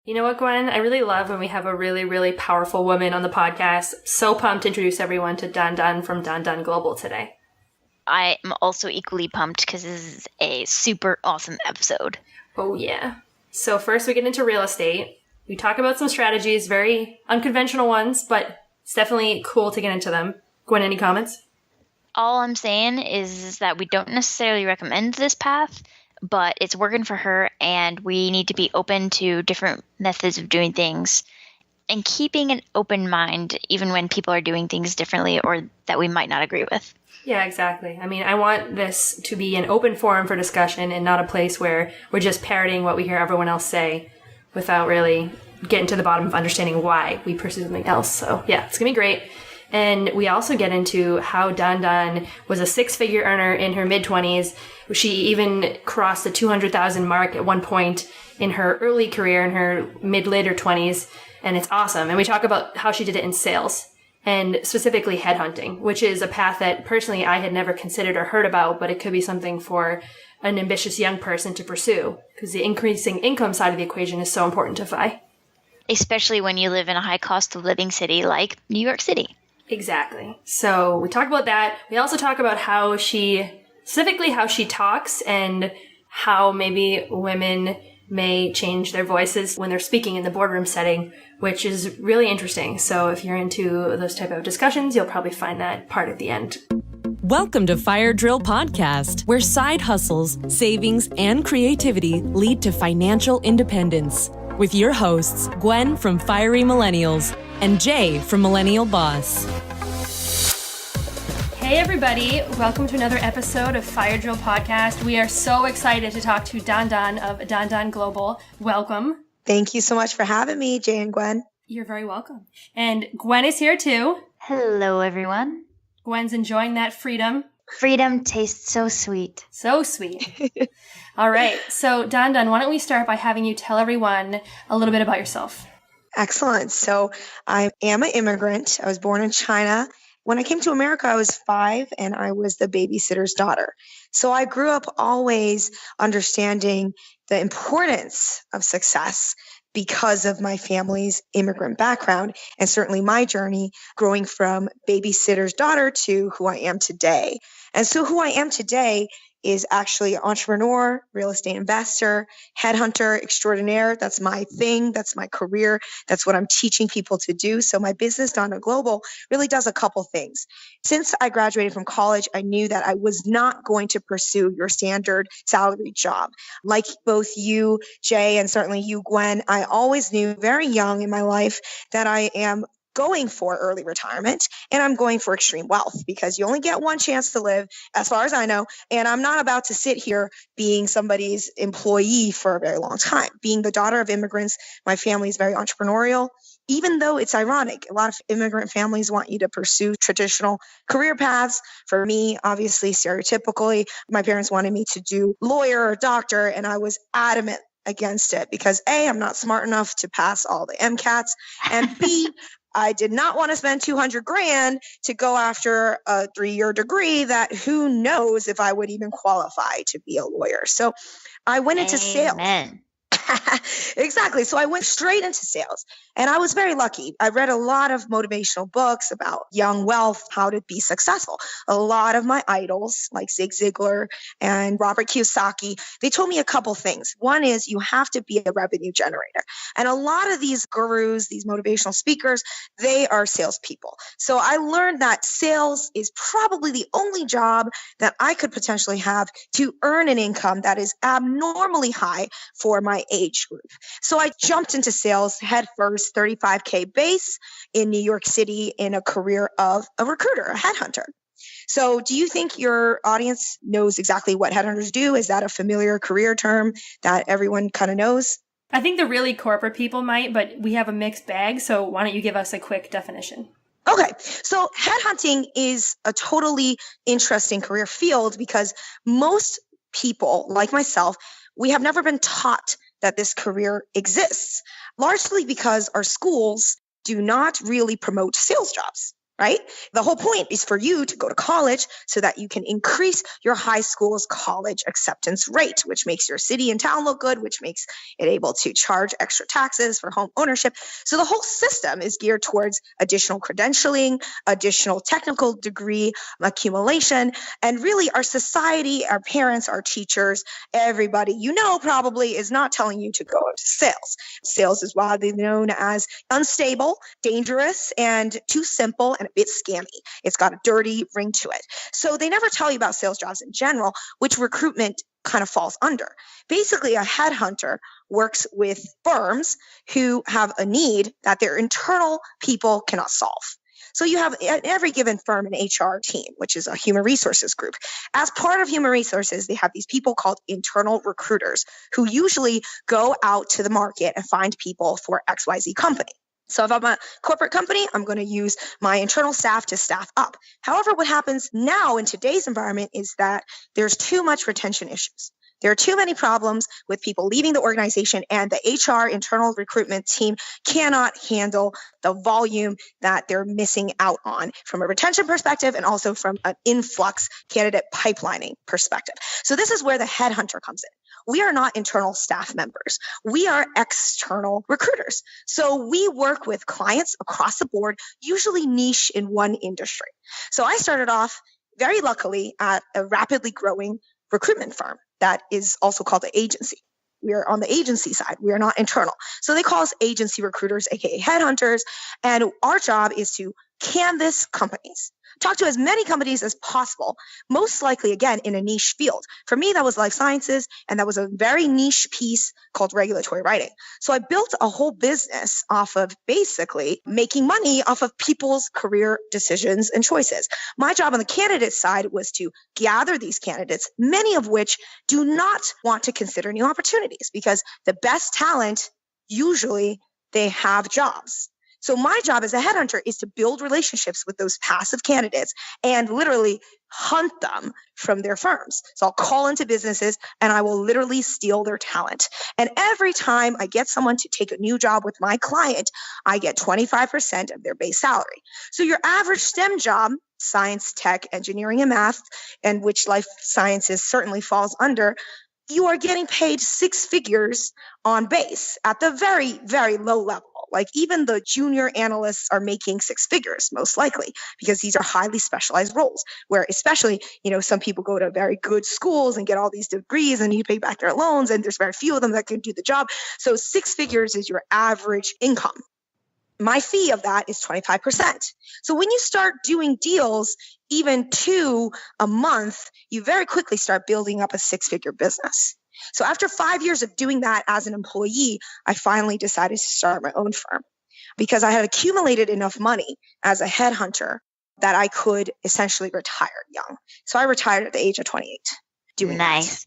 You know what, Gwen? I really love when we have a really, really powerful woman on the podcast. So pumped to introduce everyone to Dandan from Dandan Global today. I am also equally pumped because this is a super awesome episode. Oh, yeah. So first we get into real estate. We talk about some strategies, very unconventional ones, but it's definitely cool to get into them. Gwen, any comments? All I'm saying is that we don't necessarily recommend this path, but it's working for her, and we need to be open to different methods of doing things and keeping an open mind even when people are doing things differently or that we might not agree with. Yeah, exactly. I mean, I want this to be an open forum for discussion and not a place where we're just parroting what we hear everyone else say without really getting to the bottom of understanding why we pursue something else. So yeah, it's going to be great. And we also get into how Dandan was a six-figure earner in her mid-20s. She even crossed the 200,000 mark at one point in her early career, in her mid-later 20s. And it's awesome. And we talk about how she did it in sales and specifically headhunting, which is a path that personally I had never considered or heard about, but it could be something for an ambitious young person to pursue because the increasing income side of the equation is so important to FI. Especially when you live in a high cost of living city like New York City. Exactly. So we talk about that. We also talk about how she talks and how maybe women may change their voices when they're speaking in the boardroom setting, which is really interesting. So if you're into those type of discussions, you'll probably find that part at the end. Welcome to Fire Drill Podcast, where side hustles, savings, and creativity lead to financial independence. With your hosts, Gwen from Fiery Millennials and Jay from Millennial Boss. Hey everybody, welcome to another episode of Fire Drill Podcast. We are so excited to talk to Dandan of Dandan Global. Welcome. Thank you so much for having me, Jay and Gwen. You're very welcome. And Gwen is here too. Hello, everyone. Gwen's enjoying that freedom. Freedom tastes so sweet. So sweet. All right. So Dandan, why don't we start by having you tell everyone a little bit about yourself? Excellent. So I am an immigrant. I was born in China. When I came to America, I was 5 and I was the babysitter's daughter. So I grew up always understanding the importance of success because of my family's immigrant background and certainly my journey growing from babysitter's daughter to who I am today. And so who I am today is actually an entrepreneur, real estate investor, headhunter extraordinaire. That's my thing. That's my career. That's what I'm teaching people to do. So my business, Dandan Global, really does a couple things. Since I graduated from college, I knew that I was not going to pursue your standard salary job. Like both you, Jay, and certainly you, Gwen, I always knew very young in my life that I am going for early retirement and I'm going for extreme wealth because you only get one chance to live, as far as I know. And I'm not about to sit here being somebody's employee for a very long time. Being the daughter of immigrants, my family is very entrepreneurial. Even though it's ironic, a lot of immigrant families want you to pursue traditional career paths. For me, obviously, stereotypically, my parents wanted me to do lawyer or doctor, and I was adamant against it because A, I'm not smart enough to pass all the MCATs, and B, I did not want to spend $200,000 to go after a 3-year degree that who knows if I would even qualify to be a lawyer. So I went into sales. Exactly. So I went straight into sales and I was very lucky. I read a lot of motivational books about young wealth, how to be successful. A lot of my idols like Zig Ziglar and Robert Kiyosaki, they told me a couple things. One is you have to be a revenue generator. And a lot of these gurus, these motivational speakers, they are salespeople. So I learned that sales is probably the only job that I could potentially have to earn an income that is abnormally high for my age group. So I jumped into sales head first, 35K base in New York City in a career of a recruiter, a headhunter. So do you think your audience knows exactly what headhunters do? Is that a familiar career term that everyone kind of knows? I think the really corporate people might, but we have a mixed bag. So why don't you give us a quick definition? Okay, so headhunting is a totally interesting career field because most people, like myself, we have never been taught that this career exists, largely because our schools do not really promote sales jobs. right? The whole point is for you to go to college so that you can increase your high school's college acceptance rate, which makes your city and town look good, which makes it able to charge extra taxes for home ownership. So the whole system is geared towards additional credentialing, additional technical degree accumulation, and really our society, our parents, our teachers, everybody probably is not telling you to go into sales. Sales is widely known as unstable, dangerous, and too simple and a bit scammy. It's got a dirty ring to it. So they never tell you about sales jobs in general, which recruitment kind of falls under. Basically, a headhunter works with firms who have a need that their internal people cannot solve. So you have at every given firm an HR team, which is a human resources group. As part of human resources, they have these people called internal recruiters who usually go out to the market and find people for XYZ company. So if I'm a corporate company, I'm going to use my internal staff to staff up. However, what happens now in today's environment is that there's too much retention issues. There are too many problems with people leaving the organization, and the HR internal recruitment team cannot handle the volume that they're missing out on from a retention perspective and also from an influx candidate pipelining perspective. So this is where the headhunter comes in. We are not internal staff members. We are external recruiters. So we work with clients across the board, usually niche in one industry. So I started off very luckily at a rapidly growing recruitment firm that is also called an agency. We are on the agency side. We are not internal. So they call us agency recruiters, aka headhunters. And our job is to canvas companies. Talk to as many companies as possible, most likely, again, in a niche field. For me, that was life sciences, and that was a very niche piece called regulatory writing. So I built a whole business off of basically making money off of people's career decisions and choices. My job on the candidate side was to gather these candidates, many of which do not want to consider new opportunities because the best talent, usually they have jobs. So my job as a headhunter is to build relationships with those passive candidates and literally hunt them from their firms. So I'll call into businesses and I will literally steal their talent. And every time I get someone to take a new job with my client, I get 25% of their base salary. So your average STEM job, science, tech, engineering, and math, and which life sciences certainly falls under, you are getting paid six figures on base at the very, very low level. Like even the junior analysts are making six figures, most likely, because these are highly specialized roles where especially, some people go to very good schools and get all these degrees and you pay back their loans and there's very few of them that can do the job. So six figures is your average income. My fee of that is 25%. So when you start doing deals, even 2 a month, you very quickly start building up a six-figure business. So after 5 years of doing that as an employee, I finally decided to start my own firm because I had accumulated enough money as a headhunter that I could essentially retire young. So I retired at the age of 28. Nice.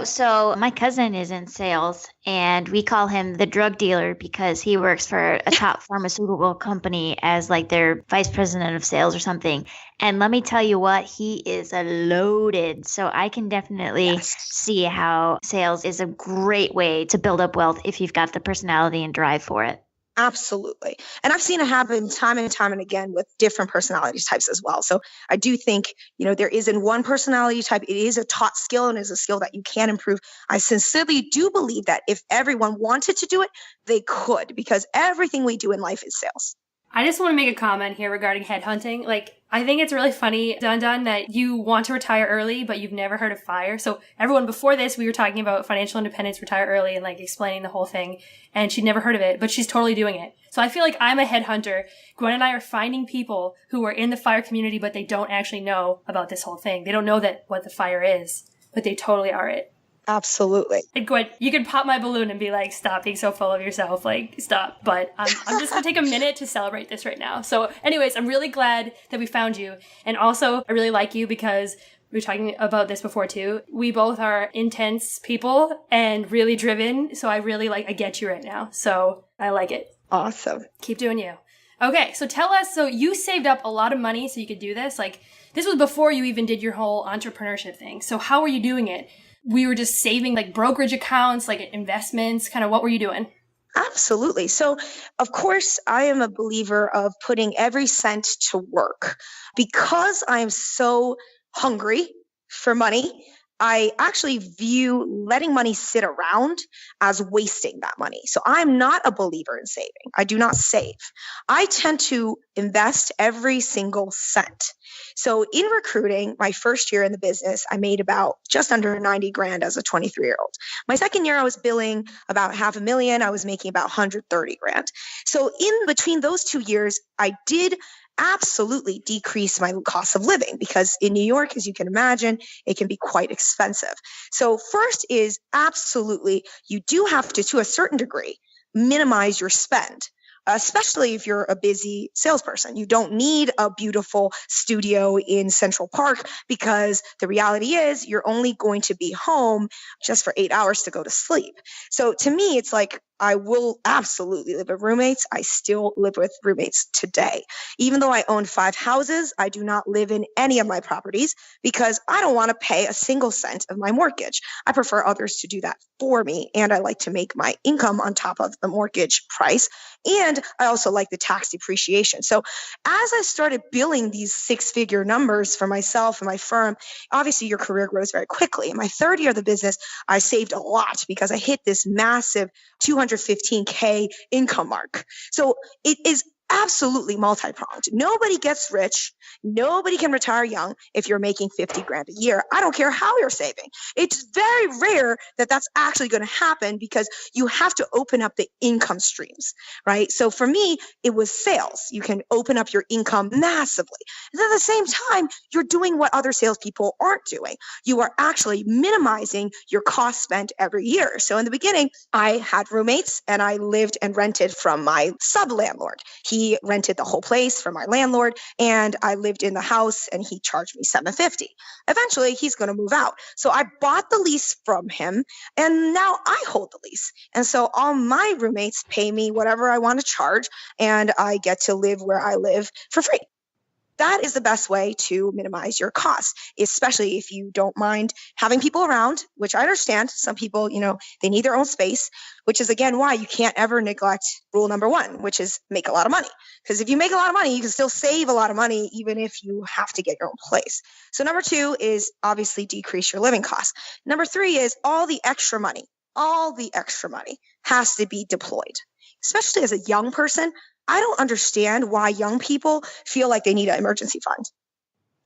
So my cousin is in sales and we call him the drug dealer because he works for a top pharmaceutical company as like their vice president of sales or something. And let me tell you what, he is loaded. So I can definitely see how sales is a great way to build up wealth if you've got the personality and drive for it. Absolutely. And I've seen it happen time and time and again with different personality types as well. So I do think, there isn't one personality type. It is a taught skill and is a skill that you can improve. I sincerely do believe that if everyone wanted to do it, they could, because everything we do in life is sales. I just want to make a comment here regarding headhunting. I think it's really funny, Dandan, that you want to retire early, but you've never heard of FIRE. So everyone before this, we were talking about financial independence, retire early, and explaining the whole thing. And she'd never heard of it, but she's totally doing it. So I feel like I'm a headhunter. Gwen and I are finding people who are in the FIRE community, but they don't actually know about this whole thing. They don't know what the FIRE is, but they totally are it. Absolutely. And Gwen, you can pop my balloon and be like, stop being so full of yourself. Stop. But I'm just going to take a minute to celebrate this right now. So anyways, I'm really glad that we found you. And also, I really like you because we were talking about this before too. We both are intense people and really driven. So I really I get you right now. So I like it. Awesome. Keep doing you. Okay. So tell us, so you saved up a lot of money so you could do this. This was before you even did your whole entrepreneurship thing. So how were you doing it? We were just saving brokerage accounts, investments, kind of what were you doing? Absolutely. So, of course, I am a believer of putting every cent to work. Because I'm so hungry for money, I actually view letting money sit around as wasting that money. So I'm not a believer in saving. I do not save. I tend to invest every single cent. So in recruiting, my first year in the business, I made about just under 90 grand as a 23-year-old. My second year, I was billing about $500,000. I was making about 130 grand. So in between those 2 years, I did absolutely decrease my cost of living because in New York, as you can imagine, it can be quite expensive. So first is absolutely, you do have to a certain degree, minimize your spend. Especially if you're a busy salesperson. You don't need a beautiful studio in Central Park because the reality is you're only going to be home just for 8 hours to go to sleep. So to me, it's like, I will absolutely live with roommates. I still live with roommates today. Even though I own 5 houses, I do not live in any of my properties because I don't want to pay a single cent of my mortgage. I prefer others to do that for me. And I like to make my income on top of the mortgage price. And I also like the tax depreciation. So as I started billing these 6-figure numbers for myself and my firm, obviously your career grows very quickly. In my third year of the business, I saved a lot because I hit this massive 215K income mark. So it is absolutely multi-pronged. Nobody gets rich. Nobody can retire young if you're making 50 grand a year. I don't care how you're saving. It's very rare that that's actually going to happen because you have to open up the income streams, right? So for me, it was sales. You can open up your income massively. And at the same time, you're doing what other salespeople aren't doing. You are actually minimizing your cost spent every year. So in the beginning, I had roommates and I lived and rented from my sub-landlord. He rented the whole place from my landlord, and I lived in the house and he charged me $750. Eventually, he's going to move out. So I bought the lease from him and now I hold the lease. And so all my roommates pay me whatever I want to charge and I get to live where I live for free. That is the best way to minimize your costs, especially if you don't mind having people around, which I understand. Some people, they need their own space, which is again why you can't ever neglect rule number 1, which is make a lot of money. Because if you make a lot of money, you can still save a lot of money, even if you have to get your own place. So number 2 is obviously decrease your living costs. Number 3 is all the extra money has to be deployed, especially as a young person. I don't understand why young people feel like they need an emergency fund.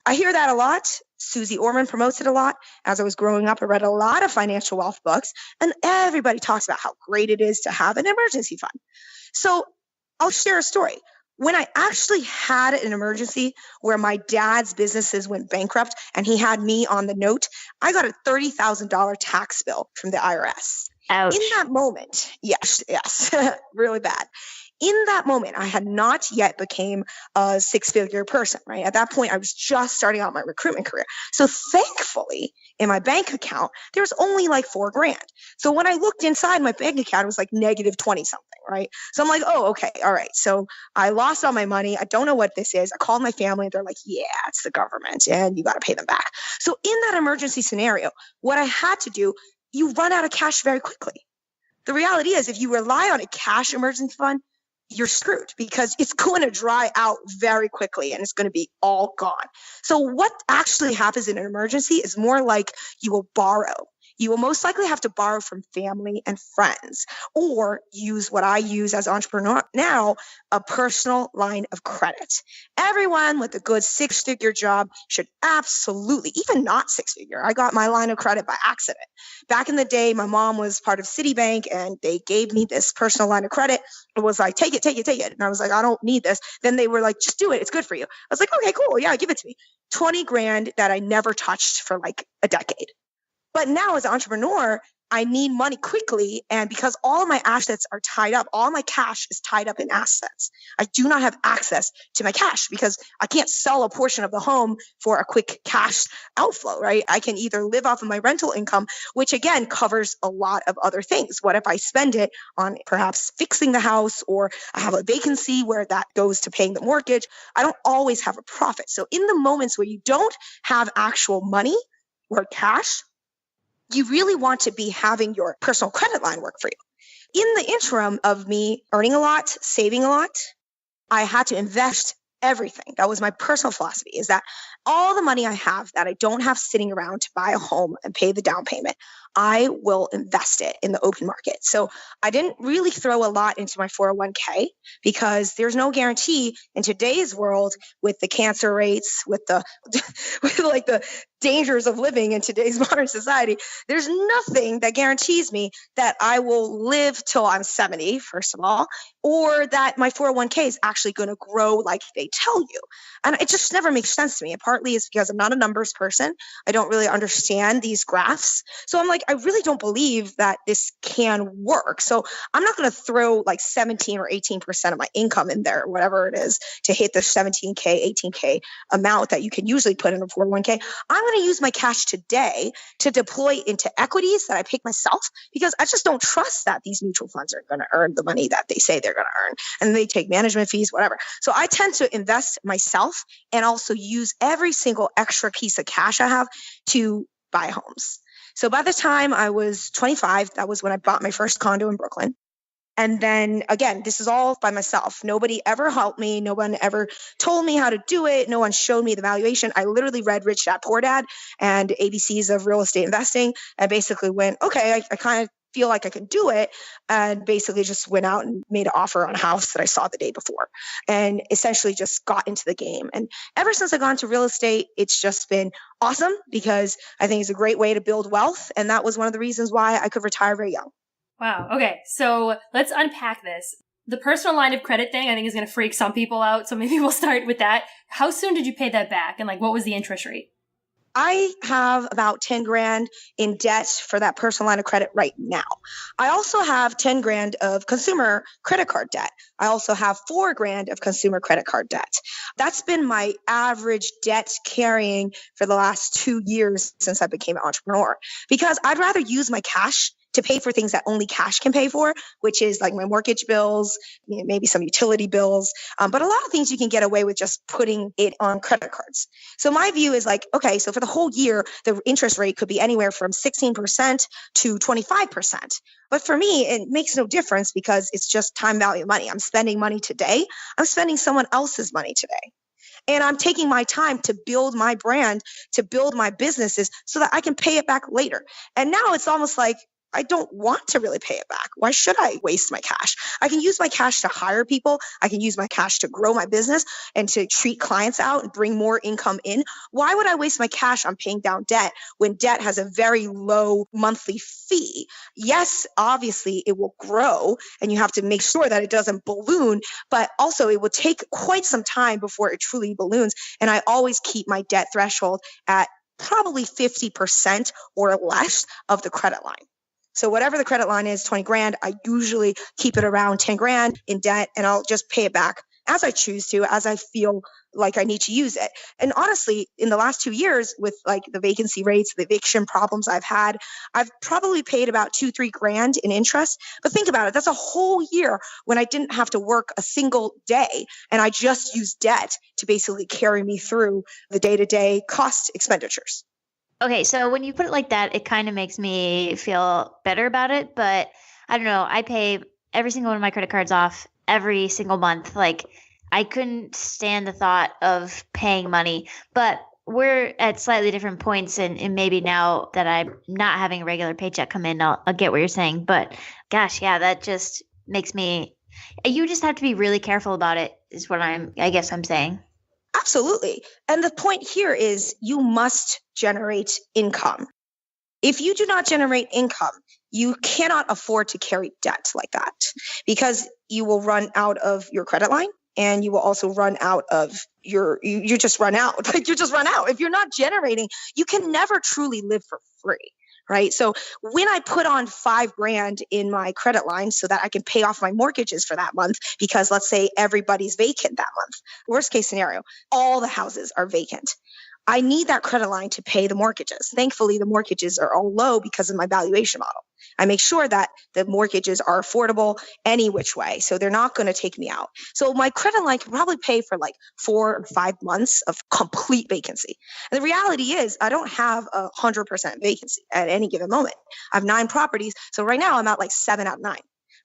I hear that a lot. Susie Orman promotes it a lot. As I was growing up, I read a lot of financial wealth books, and everybody talks about how great it is to have an emergency fund. So I'll share a story. When I actually had an emergency where my dad's businesses went bankrupt and he had me on the note, I got a $30,000 tax bill from the IRS. Ouch. In that moment, yes, really bad. In that moment, I had not yet became a 6-figure person, right? At that point, I was just starting out my recruitment career. So thankfully, in my bank account, there was only like 4 grand. So when I looked inside my bank account, it was like negative 20 something, right? So I'm like, oh, okay, all right. So I lost all my money. I don't know what this is. I called my family and they're like, yeah, it's the government and you got to pay them back. So in that emergency scenario, what I had to do, you run out of cash very quickly. The reality is if you rely on a cash emergency fund, you're screwed because it's going to dry out very quickly and it's going to be all gone. So what actually happens in an emergency is more like you will borrow. You will most likely have to borrow from family and friends or use what I use as an entrepreneur now, a personal line of credit. Everyone with a good 6-figure job should absolutely, even not 6-figure. I got my line of credit by accident. Back in the day, my mom was part of Citibank and they gave me this personal line of credit. It was like, take it. And I was like, I don't need this. Then they were like, just do it. It's good for you. I was like, okay, cool. Yeah, give it to me. 20 grand that I never touched for like a decade. But now as an entrepreneur, I need money quickly. And because all of my assets are tied up, all my cash is tied up in assets. I do not have access to my cash because I can't sell a portion of the home for a quick cash outflow, right? I can either live off of my rental income, which again covers a lot of other things. What if I spend it on perhaps fixing the house or I have a vacancy where that goes to paying the mortgage? I don't always have a profit. So in the moments where you don't have actual money or cash, you really want to be having your personal credit line work for you. In the interim of me earning a lot, saving a lot, I had to invest everything. That was my personal philosophy, is that all the money I have that I don't have sitting around to buy a home and pay the down payment, I will invest it in the open market. So I didn't really throw a lot into my 401k because there's no guarantee in today's world with the cancer rates, with the with like the dangers of living in today's modern society. There's nothing that guarantees me that I will live till I'm 70, first of all, or that my 401k is actually going to grow like they tell you. And it just never makes sense to me. And partly it's because I'm not a numbers person. I don't really understand these graphs. So I'm like, I really don't believe that this can work. So I'm not going to throw like 17 or 18% of my income in there, whatever it is, to hit the 17K, 18K amount that you can usually put in a 401k. I'm going to use my cash today to deploy into equities that I pick myself, because I just don't trust that these mutual funds are going to earn the money that they say they're going to earn, and they take management fees, whatever. So I tend to invest myself and also use every single extra piece of cash I have to buy homes. So by the time I was 25, that was when I bought my first condo in Brooklyn. And then again, this is all by myself. Nobody ever helped me. No one ever told me how to do it. No one showed me the valuation. I literally read Rich Dad Poor Dad and ABCs of real estate investing and basically went, okay, I kind of feel like I can do it. And basically just went out and made an offer on a house that I saw the day before and essentially just got into the game. And ever since I got into real estate, it's just been awesome because I think it's a great way to build wealth. And that was one of the reasons why I could retire very young. Wow. Okay. So let's unpack this. The personal line of credit thing, I think, is going to freak some people out. So maybe we'll start with that. How soon did you pay that back? And like, what was the interest rate? I have about 10 grand in debt for that personal line of credit right now. I also have 10 grand of consumer credit card debt. I also have 4 grand of consumer credit card debt. That's been my average debt carrying for the last 2 years since I became an entrepreneur, because I'd rather use my cash to pay for things that only cash can pay for, which is like my mortgage bills, maybe some utility bills. But a lot of things you can get away with just putting it on credit cards. So my view is like, okay, so for the whole year, the interest rate could be anywhere from 16% to 25%. But for me, it makes no difference because it's just time value of money. I'm spending money today. I'm spending someone else's money today. And I'm taking my time to build my brand, to build my businesses so that I can pay it back later. And now it's almost like, I don't want to really pay it back. Why should I waste my cash? I can use my cash to hire people. I can use my cash to grow my business and to treat clients out and bring more income in. Why would I waste my cash on paying down debt when debt has a very low monthly fee? Yes, obviously it will grow and you have to make sure that it doesn't balloon, but also it will take quite some time before it truly balloons. And I always keep my debt threshold at probably 50% or less of the credit line. So whatever the credit line is, 20 grand, I usually keep it around 10 grand in debt, and I'll just pay it back as I choose to, as I feel like I need to use it. And honestly, in the last 2 years with like the vacancy rates, the eviction problems I've had, I've probably paid about 2-3 grand in interest. But think about it. That's a whole year when I didn't have to work a single day. And I just used debt to basically carry me through the day-to-day cost expenditures. Okay, so when you put it like that, it kind of makes me feel better about it. But I don't know. I pay every single one of my credit cards off every single month. Like, I couldn't stand the thought of paying money. But we're at slightly different points. And maybe now that I'm not having a regular paycheck come in, I'll get what you're saying. But gosh, yeah, that just makes me – you just have to be really careful about it is what I guess I'm saying. Absolutely. And the point here is you must generate income. If you do not generate income, you cannot afford to carry debt like that because you will run out of your credit line and you will also run out of you just run out. Like you just run out. If you're not generating, you can never truly live for free. Right. So when I put on 5 grand in my credit line so that I can pay off my mortgages for that month, because let's say everybody's vacant that month, worst case scenario, all the houses are vacant. I need that credit line to pay the mortgages. Thankfully, the mortgages are all low because of my valuation model. I make sure that the mortgages are affordable any which way. So they're not going to take me out. So my credit line can probably pay for like 4 or 5 months of complete vacancy. And the reality is I don't have 100% vacancy at any given moment. I have 9 properties. So right now I'm at like 7 out of 9.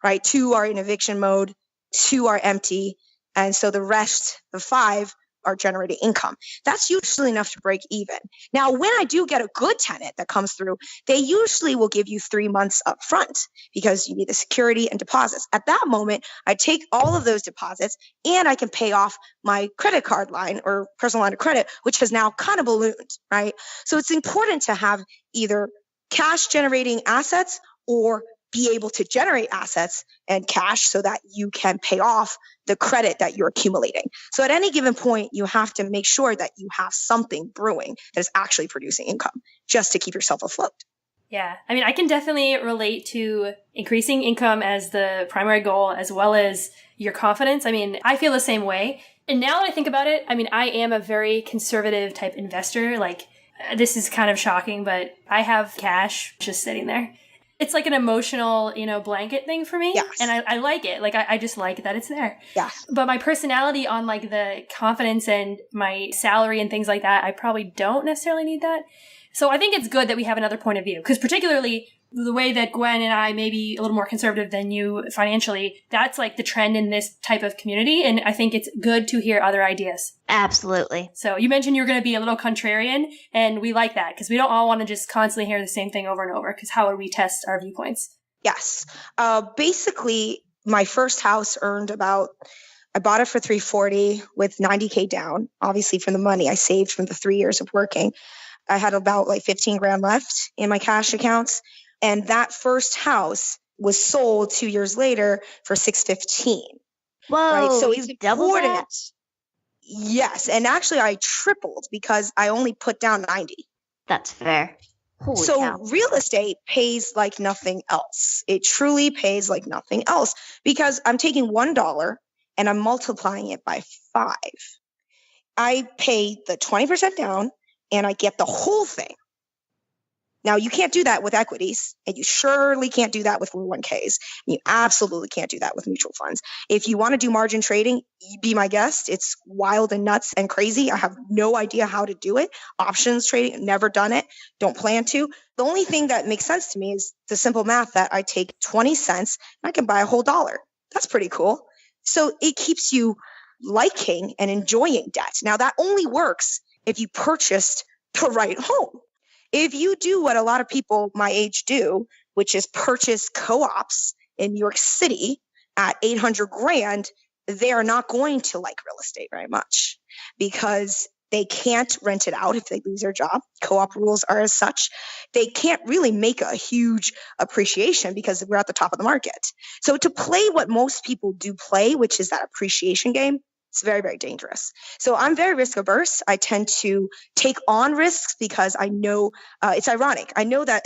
right? 2 are in eviction mode, 2 are empty. And so the rest, the 5, are generating income. That's usually enough to break even. Now, when I do get a good tenant that comes through, they usually will give you 3 months up front because you need the security and deposits. At that moment, I take all of those deposits and I can pay off my credit card line or personal line of credit, which has now kind of ballooned, right? So it's important to have either cash generating assets or be able to generate assets and cash so that you can pay off the credit that you're accumulating. So at any given point, you have to make sure that you have something brewing that is actually producing income just to keep yourself afloat. Yeah. I mean, I can definitely relate to increasing income as the primary goal, as well as your confidence. I mean, I feel the same way. And now that I think about it, I mean, I am a very conservative type investor. Like, this is kind of shocking, but I have cash just sitting there. It's like an emotional, blanket thing for me. Yes. And I like it. Like, I just like that it's there. Yes. But my personality on like the confidence and my salary and things like that, I probably don't necessarily need that. So I think it's good that we have another point of view, because particularly the way that Gwen and I may be a little more conservative than you financially, that's like the trend in this type of community. And I think it's good to hear other ideas. Absolutely. So you mentioned you're going to be a little contrarian, and we like that because we don't all want to just constantly hear the same thing over and over, because how would we test our viewpoints? Yes. Basically, my first house earned I bought it for $340 with $90K down, obviously from the money I saved from the 3 years of working. I had about like 15 grand left in my cash accounts. And that first house was sold 2 years later for $615. Whoa, Right? So you it's doubled that? important. Yes. And actually I tripled because I only put down 90. That's fair. Holy So cow. real estate pays like nothing else. It truly pays like nothing else because I'm taking $1 and I'm multiplying it by 5. I pay the 20% down and I get the whole thing. Now, you can't do that with equities, and you surely can't do that with 401ks. And you absolutely can't do that with mutual funds. If you want to do margin trading, be my guest. It's wild and nuts and crazy. I have no idea how to do it. Options trading, never done it, don't plan to. The only thing that makes sense to me is the simple math that I take 20 cents and I can buy a whole dollar. That's pretty cool. So it keeps you liking and enjoying debt. Now, that only works if you purchased the right home. If you do what a lot of people my age do, which is purchase co-ops in New York City at 800 grand, they are not going to like real estate very much because they can't rent it out if they lose their job. Co-op rules are as such. They can't really make a huge appreciation because we're at the top of the market. So to play what most people do play, which is that appreciation game, it's very, very dangerous. So I'm very risk averse. I tend to take on risks because I know it's ironic. I know that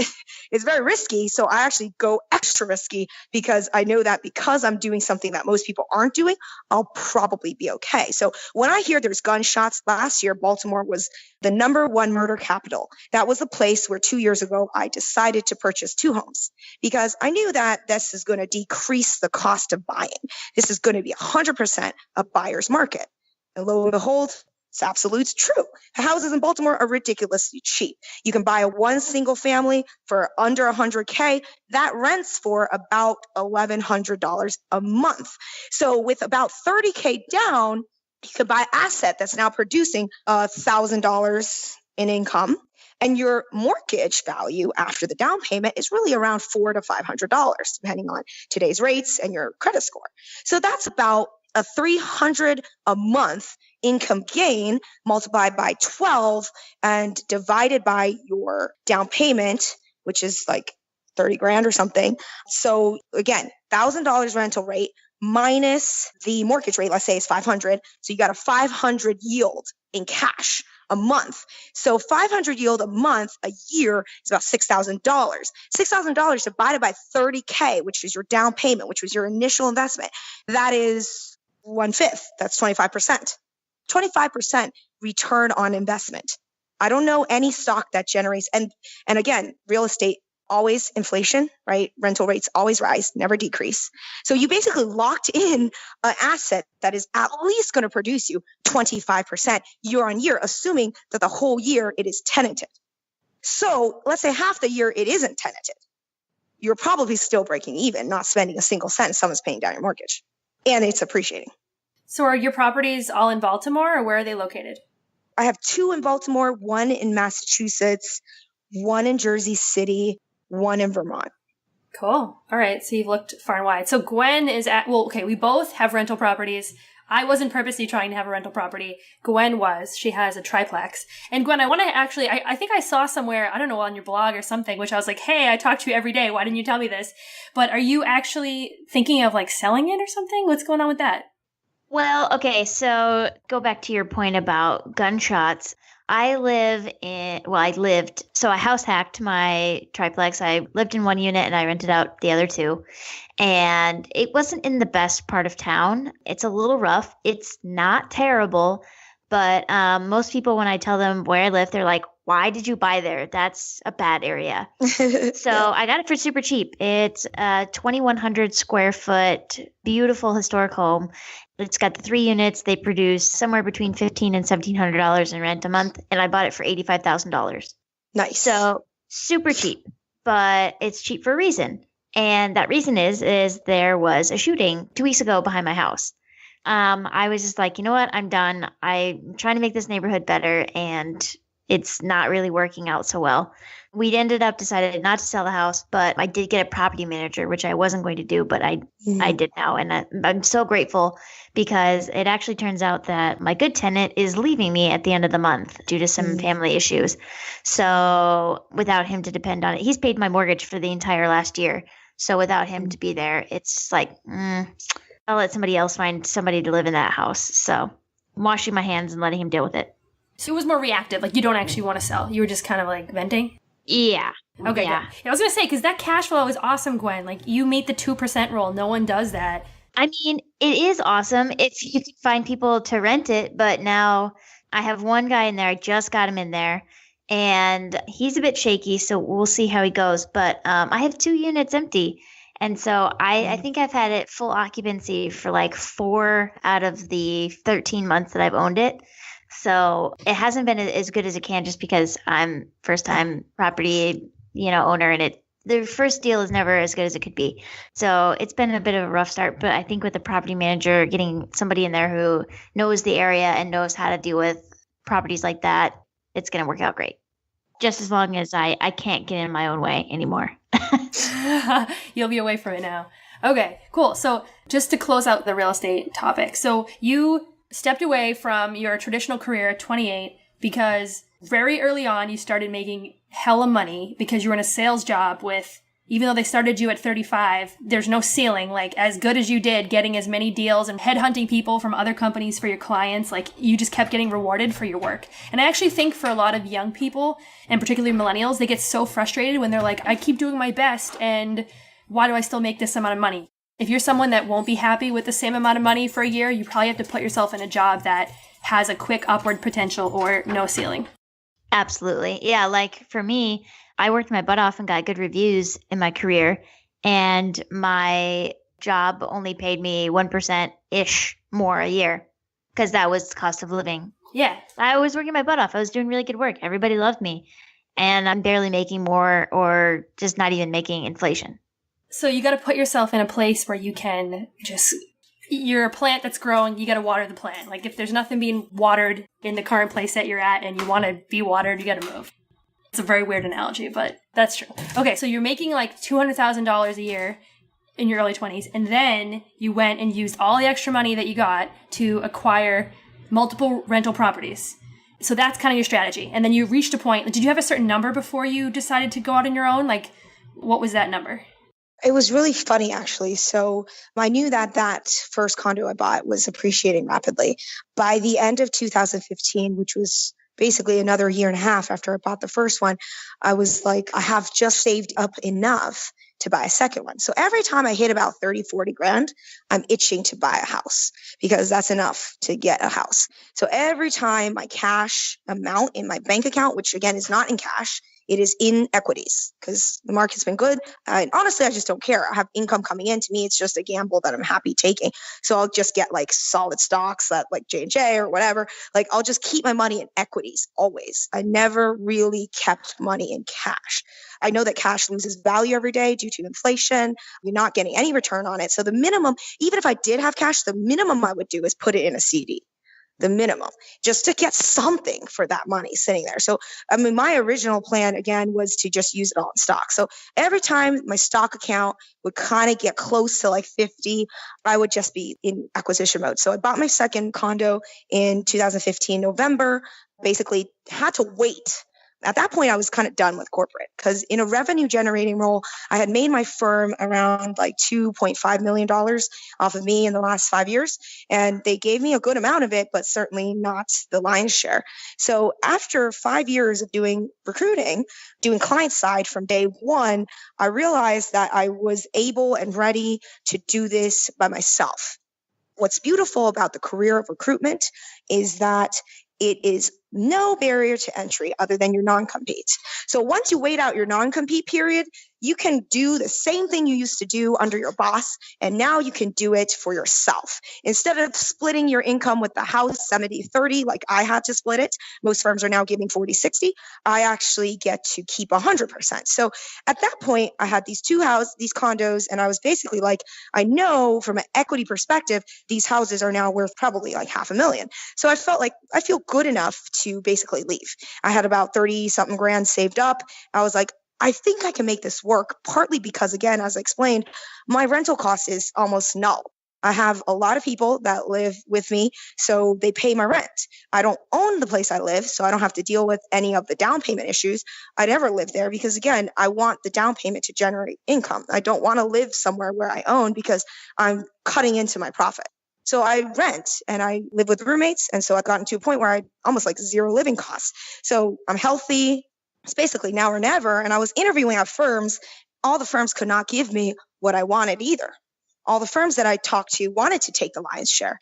it's very risky. So I actually go extra risky because I know that because I'm doing something that most people aren't doing, I'll probably be okay. So when I hear there's gunshots, last year, Baltimore was the #1 murder capital. That was the place where 2 years ago, I decided to purchase 2 homes because I knew that this is going to decrease the cost of buying. This is going to be 100% a buyer's market. And lo and behold, it's absolute true. Houses in Baltimore are ridiculously cheap. You can buy a 1 single family for under 100K. That rents for about $1,100 a month. So with about 30K down, you could buy an asset that's now producing $1,000 in income. And your mortgage value after the down payment is really around $400 to $500, depending on today's rates and your credit score. So that's about a $300 a month income gain multiplied by 12 and divided by your down payment, which is like 30 grand or something. So again, $1,000 rental rate minus the mortgage rate, let's say is 500. So you got a 500 yield in cash a month. So 500 yield a month, a year is about $6,000. $6,000 divided by 30K, which is your down payment, which was your initial investment. That is 1/5. That's 25%. 25% return on investment. I don't know any stock that generates, and again, real estate, always inflation, right? Rental rates always rise, never decrease. So you basically locked in an asset that is at least going to produce you 25% year on year, assuming that the whole year it is tenanted. So let's say half the year it isn't tenanted. you're probably still breaking even, not spending a single cent. Someone's paying down your mortgage and it's appreciating. So are your properties all in Baltimore or where are they located? I have 2 in Baltimore, 1 in Massachusetts, 1 in Jersey City, 1 in Vermont. Cool. All right. So you've looked far and wide. So Gwen is we both have rental properties. I wasn't purposely trying to have a rental property. Gwen was. She has a triplex. And Gwen, I want to actually, I think I saw somewhere, I don't know, on your blog or something, which I was like, hey, I talk to you every day. Why didn't you tell me this? But are you actually thinking of like selling it or something? What's going on with that? Well, okay, so go back to your point about gunshots. I house hacked my triplex. I lived in one unit and I rented out the other 2. And it wasn't in the best part of town. It's a little rough. It's not terrible, but most people, when I tell them where I live, they're like, why did you buy there? That's a bad area. So I got it for super cheap. It's a 2,100 square foot, beautiful historic home. It's got the 3 units. They produce somewhere between $1,500 and $1,700 in rent a month. And I bought it for $85,000. Nice. So super cheap, but it's cheap for a reason. And that reason is there was a shooting 2 weeks ago behind my house. I was just like, you know what? I'm done. I'm trying to make this neighborhood better, and it's not really working out so well. We ended up decided not to sell the house, but I did get a property manager, which I wasn't going to do, but I did now. And I'm so grateful because it actually turns out that my good tenant is leaving me at the end of the month due to some family issues. So without him to depend on it, he's paid my mortgage for the entire last year. So without him to be there, it's like, I'll let somebody else find somebody to live in that house. So I'm washing my hands and letting him deal with it. So it was more reactive. Like you don't actually want to sell. You were just kind of like venting? Yeah. Okay. Yeah. I was going to say, because that cash flow is awesome, Gwen. Like you meet the 2% rule. No one does that. I mean, it is awesome if you can find people to rent it. But now I have one guy in there. I just got him in there. And he's a bit shaky, so we'll see how he goes. But I have 2 units empty. And so I think I've had it full occupancy for like 4 out of the 13 months that I've owned it. So it hasn't been as good as it can just because I'm first-time property, owner, and the first deal is never as good as it could be. So it's been a bit of a rough start, but I think with the property manager, getting somebody in there who knows the area and knows how to deal with properties like that, it's going to work out great. Just as long as I can't get in my own way anymore. You'll be away from it now. Okay, cool. So just to close out the real estate topic. So you stepped away from your traditional career at 28 because very early on you started making hella money because you were in a sales job with, even though they started you at 35, there's no ceiling. Like as good as you did getting as many deals and headhunting people from other companies for your clients, like you just kept getting rewarded for your work. And I actually think for a lot of young people, and particularly millennials, they get so frustrated when they're like, I keep doing my best and why do I still make this amount of money? If you're someone that won't be happy with the same amount of money for a year, you probably have to put yourself in a job that has a quick upward potential or no ceiling. Absolutely. Yeah. Like for me, I worked my butt off and got good reviews in my career, and my job only paid me 1%-ish more a year because that was the cost of living. Yeah. I was working my butt off. I was doing really good work. Everybody loved me, and I'm barely making more or just not even making inflation. So you got to put yourself in a place where you can you're a plant that's growing, you got to water the plant. Like if there's nothing being watered in the current place that you're at and you want to be watered, you got to move. It's a very weird analogy, but that's true. Okay, so you're making like $200,000 a year in your early 20s, and then you went and used all the extra money that you got to acquire multiple rental properties. So that's kind of your strategy. And then you reached a point. Did you have a certain number before you decided to go out on your own? Like, what was that number? It was really funny, actually. So I knew that first condo I bought was appreciating rapidly. By the end of 2015, which was basically another year and a half after I bought the first one, I was like, I have just saved up enough to buy a second one. So every time I hit about 30, 40 grand, I'm itching to buy a house because that's enough to get a house. So every time my cash amount in my bank account, which again is not in cash, it is in equities because the market's been good. Honestly, I just don't care. I have income coming in. To me, it's just a gamble that I'm happy taking. So I'll just get like solid stocks that like J&J or whatever. Like I'll just keep my money in equities always. I never really kept money in cash. I know that cash loses value every day due to inflation. You're not getting any return on it. So the minimum, even if I did have cash, the minimum I would do is put it in a CD. The minimum, just to get something for that money sitting there. So, I mean, my original plan again was to just use it all in stock. So every time my stock account would kind of get close to like 50, I would just be in acquisition mode. So I bought my second condo in 2015, November, basically had to wait. At that point, I was kind of done with corporate because in a revenue generating role, I had made my firm around like $2.5 million off of me in the last 5 years. And they gave me a good amount of it, but certainly not the lion's share. So after 5 years of doing recruiting, doing client side from day one, I realized that I was able and ready to do this by myself. What's beautiful about the career of recruitment is that it is no barrier to entry other than your non-compete. So once you wait out your non-compete period, you can do the same thing you used to do under your boss, and now you can do it for yourself. Instead of splitting your income with the house 70-30, like I had to split it, most firms are now giving 40-60, I actually get to keep 100%. So at that point, I had these these condos, and I was basically like, I know from an equity perspective, these houses are now worth probably like $500,000. So I felt like I feel good enough to basically leave. I had about 30 something grand saved up. I was like, I think I can make this work, partly because, again, as I explained, my rental cost is almost null. I have a lot of people that live with me, so they pay my rent. I don't own the place I live, so I don't have to deal with any of the down payment issues. I never live there because, again, I want the down payment to generate income. I don't want to live somewhere where I own because I'm cutting into my profit. So I rent and I live with roommates. And so I've gotten to a point where I almost like zero living costs. So I'm healthy. It's basically now or never. And I was interviewing at firms. All the firms could not give me what I wanted either. All the firms that I talked to wanted to take the lion's share.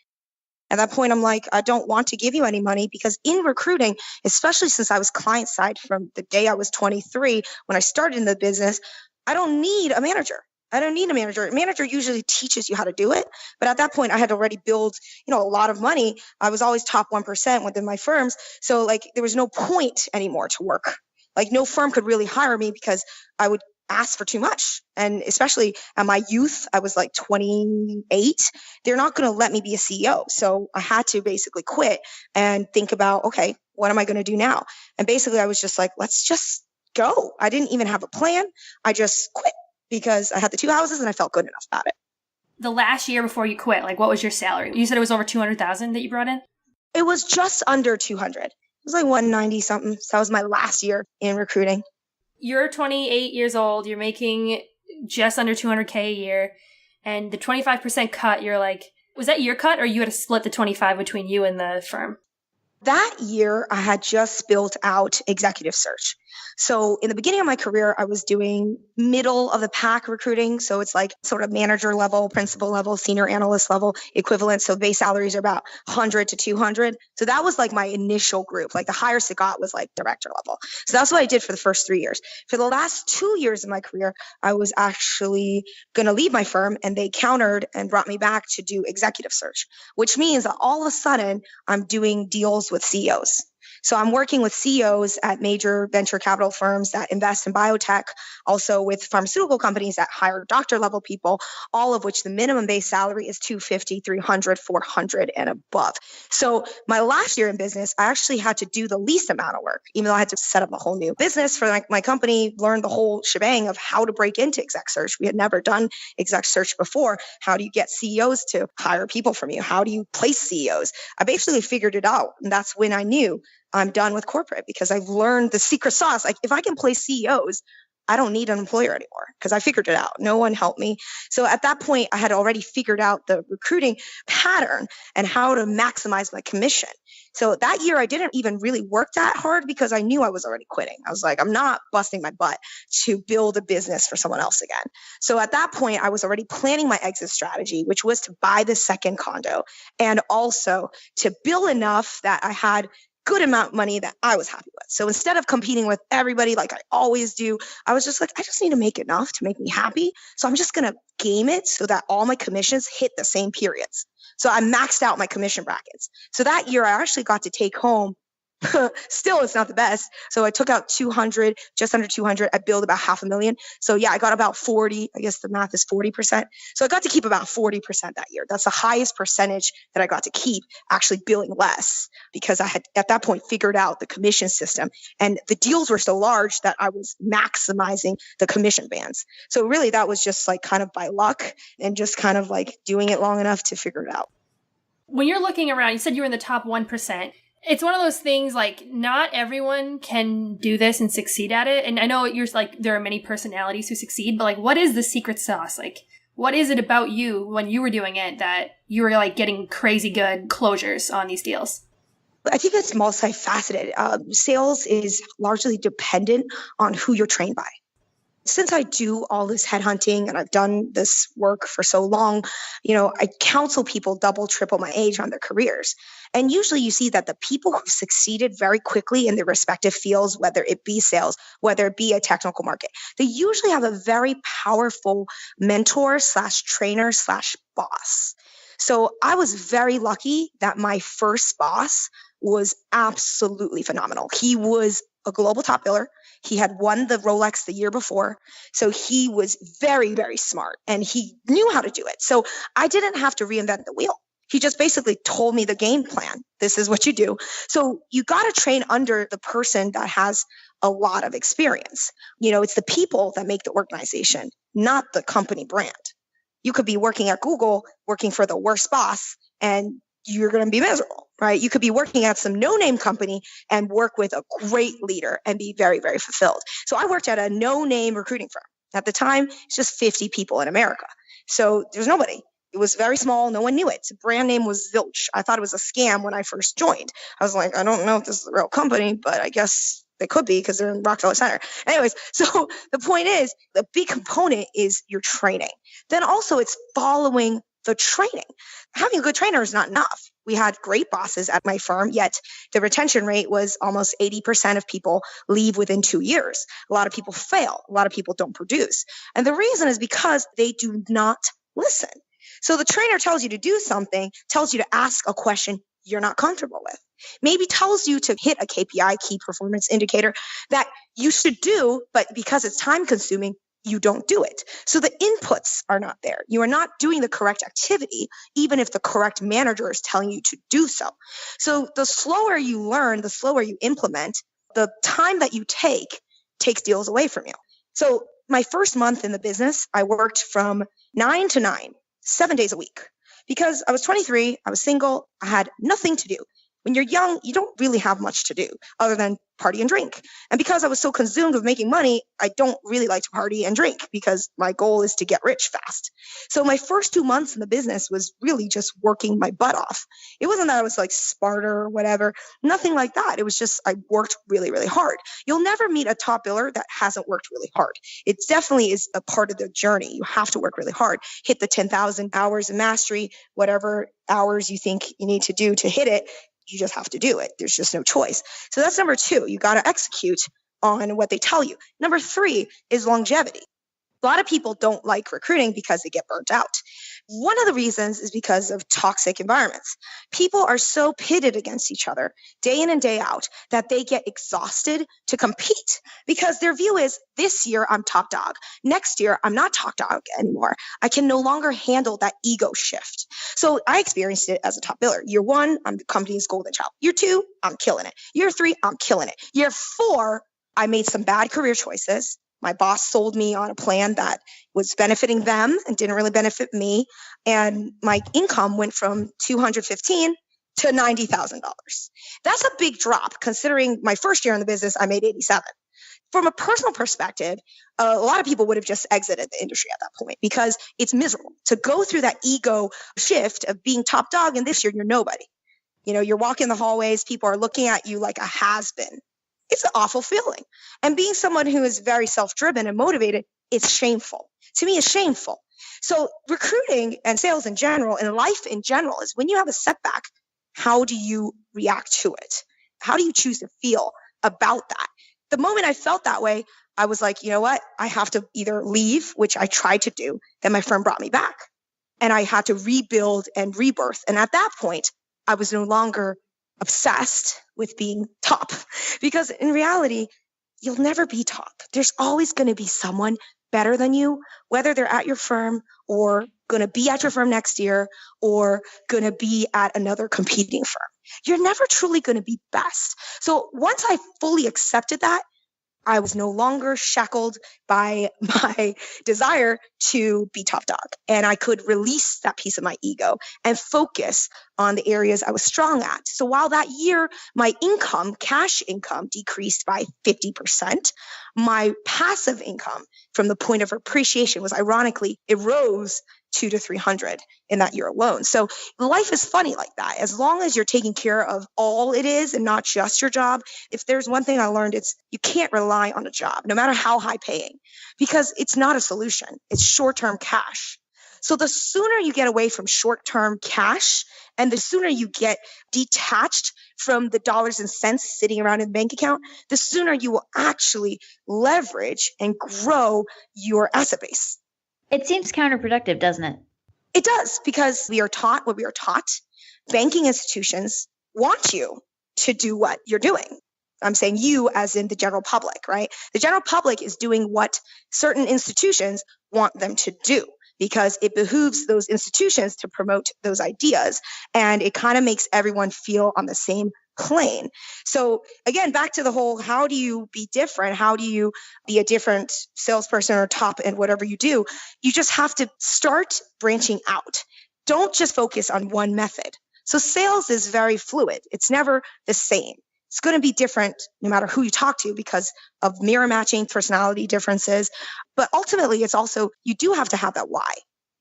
At that point, I'm like, I don't want to give you any money because in recruiting, especially since I was client side from the day I was 23, when I started in the business, I don't need a manager. I don't need a manager. A manager usually teaches you how to do it. But at that point, I had already built, a lot of money. I was always top 1% within my firms. So like there was no point anymore to work. Like no firm could really hire me because I would ask for too much. And especially at my youth, I was like 28. They're not going to let me be a CEO. So I had to basically quit and think about, okay, what am I going to do now? And basically I was just like, let's just go. I didn't even have a plan. I just quit because I had the two houses and I felt good enough about it. The last year before you quit, like what was your salary? You said it was over 200,000 that you brought in? It was just under 200. It was like 190 something. So that was my last year in recruiting. You're 28 years old. You're making just under 200K a year. And the 25% cut, you're like, was that your cut or you had to split the 25 between you and the firm? That year, I had just built out executive search. So in the beginning of my career, I was doing middle of the pack recruiting. So it's like sort of manager level, principal level, senior analyst level equivalent. So base salaries are about 100 to 200. So that was like my initial group. Like the highest it got was like director level. So that's what I did for the first 3 years. For the last 2 years of my career, I was actually going to leave my firm and they countered and brought me back to do executive search, which means that all of a sudden I'm doing deals with CEOs. So I'm working with CEOs at major venture capital firms that invest in biotech, also with pharmaceutical companies that hire doctor level people, all of which the minimum base salary is 250, 300, 400 and above. So my last year in business, I actually had to do the least amount of work, even though I had to set up a whole new business for my company, learn the whole shebang of how to break into exec search. We had never done exec search before. How do you get CEOs to hire people from you? How do you place CEOs? I basically figured it out. And that's when I knew I'm done with corporate because I've learned the secret sauce. Like if I can place CEOs, I don't need an employer anymore because I figured it out. No one helped me. So at that point, I had already figured out the recruiting pattern and how to maximize my commission. So that year, I didn't even really work that hard because I knew I was already quitting. I was like, I'm not busting my butt to build a business for someone else again. So at that point, I was already planning my exit strategy, which was to buy the second condo and also to build enough that I had good amount of money that I was happy with. So instead of competing with everybody like I always do, I was just like, I just need to make enough to make me happy. So I'm just going to game it so that all my commissions hit the same periods. So I maxed out my commission brackets. So that year I actually got to take home Still, it's not the best. So I took out 200, just under 200. I billed about 500,000. So yeah, I got about 40. I guess the math is 40%. So I got to keep about 40% that year. That's the highest percentage that I got to keep, actually billing less, because I had at that point figured out the commission system, and the deals were so large that I was maximizing the commission bands. So really that was just like kind of by luck and just kind of like doing it long enough to figure it out. When you're looking around, you said you were in the top 1%. It's one of those things like not everyone can do this and succeed at it. And I know you're like, there are many personalities who succeed, but like, what is the secret sauce? Like, what is it about you when you were doing it that you were like getting crazy good closures on these deals? I think it's multifaceted. Sales is largely dependent on who you're trained by. Since I do all this headhunting and I've done this work for so long, I counsel people double, triple my age on their careers. And usually you see that the people who succeeded very quickly in their respective fields, whether it be sales, whether it be a technical market, they usually have a very powerful mentor / trainer / boss. So I was very lucky that my first boss was absolutely phenomenal. He was a global top biller. He had won the Rolex the year before. So he was very, very smart and he knew how to do it. So I didn't have to reinvent the wheel. He just basically told me the game plan. This is what you do. So you got to train under the person that has a lot of experience. It's the people that make the organization, not the company brand. You could be working at Google, working for the worst boss, and you're going to be miserable, right? You could be working at some no-name company and work with a great leader and be very, very fulfilled. So I worked at a no-name recruiting firm. At the time, it's just 50 people in America. So there's nobody. It was very small. No one knew it. The brand name was Zilch. I thought it was a scam when I first joined. I was like, I don't know if this is a real company, but I guess they could be because they're in Rockefeller Center. Anyways, so the point is, the big component is your training. Then also it's following the training. Having a good trainer is not enough. We had great bosses at my firm, yet the retention rate was almost 80% of people leave within 2 years. A lot of people fail. A lot of people don't produce. And the reason is because they do not listen. So the trainer tells you to do something, tells you to ask a question you're not comfortable with. Maybe tells you to hit a KPI, key performance indicator, that you should do, but because it's time consuming, you don't do it. So the inputs are not there. You are not doing the correct activity, even if the correct manager is telling you to do so. So the slower you learn, the slower you implement, the time that you take takes deals away from you. So my first month in the business, I worked from 9 to 9, 7 days a week, because I was 23, I was single, I had nothing to do. When you're young, you don't really have much to do other than party and drink. And because I was so consumed with making money, I don't really like to party and drink because my goal is to get rich fast. So my first 2 months in the business was really just working my butt off. It wasn't that I was like smarter or whatever, nothing like that. It was just I worked really, really hard. You'll never meet a top biller that hasn't worked really hard. It definitely is a part of the journey. You have to work really hard, hit the 10,000 hours of mastery, whatever hours you think you need to do to hit it. You just have to do it. There's just no choice. So that's number 2. You got to execute on what they tell you. Number 3 is longevity. A lot of people don't like recruiting because they get burnt out. One of the reasons is because of toxic environments. People are so pitted against each other day in and day out that they get exhausted to compete because their view is this year I'm top dog. Next year I'm not top dog anymore. I can no longer handle that ego shift. So I experienced it as a top biller. Year 1, I'm the company's golden child. Year 2, I'm killing it. Year 3, I'm killing it. Year 4, I made some bad career choices. My boss sold me on a plan that was benefiting them and didn't really benefit me. And my income went from $215 to $90,000. That's a big drop considering my first year in the business, I made 87. From a personal perspective, a lot of people would have just exited the industry at that point because it's miserable to go through that ego shift of being top dog. And this year, you're nobody. You're walking the hallways. People are looking at you like a has-been. It's an awful feeling. And being someone who is very self-driven and motivated, it's shameful. To me, it's shameful. So recruiting and sales in general and life in general is when you have a setback, how do you react to it? How do you choose to feel about that? The moment I felt that way, I was like, you know what? I have to either leave, which I tried to do. Then my firm brought me back. And I had to rebuild and rebirth. And at that point, I was no longer obsessed with being top because in reality, you'll never be top. There's always going to be someone better than you, whether they're at your firm or going to be at your firm next year or going to be at another competing firm. You're never truly going to be best. So once I fully accepted that, I was no longer shackled by my desire to be top dog. And I could release that piece of my ego and focus on the areas I was strong at. So while that year, my income, cash income, decreased by 50%, my passive income from the point of appreciation was ironically, it rose 200 to 300 in that year alone. So life is funny like that. As long as you're taking care of all it is and not just your job, if there's one thing I learned, it's you can't rely on a job, no matter how high paying, because it's not a solution. It's short-term cash. So the sooner you get away from short-term cash and the sooner you get detached from the dollars and cents sitting around in the bank account, the sooner you will actually leverage and grow your asset base. It seems counterproductive, doesn't it? It does, because we are taught what we are taught. Banking institutions want you to do what you're doing. I'm saying you as in the general public, right? The general public is doing what certain institutions want them to do because it behooves those institutions to promote those ideas. And it kind of makes everyone feel on the same plane. So again, back to the whole, how do you be different? How do you be a different salesperson or top in whatever you do? You just have to start branching out. Don't just focus on one method. So sales is very fluid. It's never the same. It's going to be different no matter who you talk to because of mirror matching, personality differences. But ultimately, it's also, you do have to have that why.